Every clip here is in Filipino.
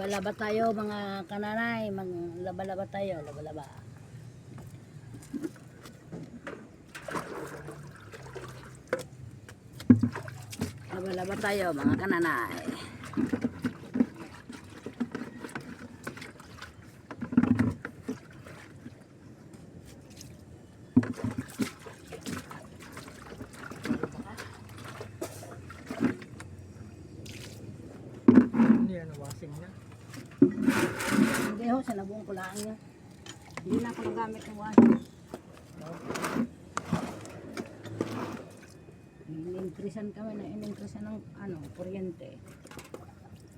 Laba-laba tayo mga kananay. Maglaba-laba tayo. Laba-laba. Laba-laba tayo mga kananay. Hindi yan, wasing na. Hindi ho, sa nabuong kulaan niya. Hindi na ako nagamit ng washing. Iningkrisan kami na iningkrisan ng kuryente.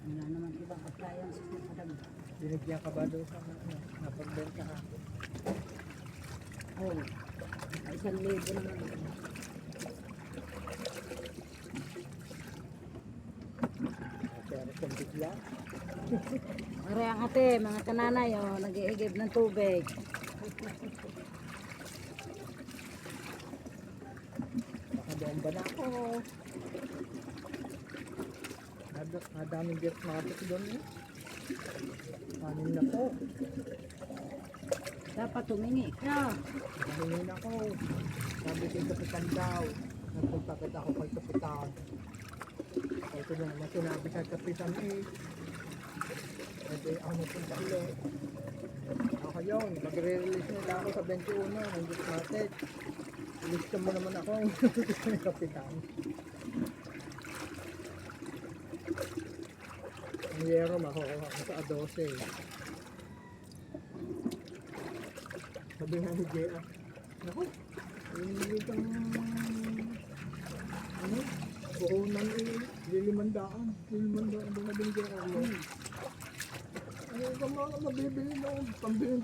Wala naman ibang appliance na kadagdag. Binigyan ka ba doon sa napagbenta ka? Oo. Ay, 1,000 naman. Pero kung bigla, Pare ang ate, mga kananay, nag-iigib ng tubig. baka doon ba na ako? Madaming get market doon eh. Kanin na po. Dapat tumingi ka. Kanin ako. Sabi kay Kapitan daw. Nagpuntakit ako kay Kapitan. Ito na naman sinabi kay Kapitan eh. Pwede ako napunta ulit. Ako yun, magre-release nila ako sa 21 ng get market. Ilista mo naman ako. Gusto ni Kapitan. Ang yero makukuha ko sa 12. Sabi nga ni J.A. Naku, hindi kang buhunan eh. Lilimandaan ba nga din J.A. Ano ka mga mabibili na pambili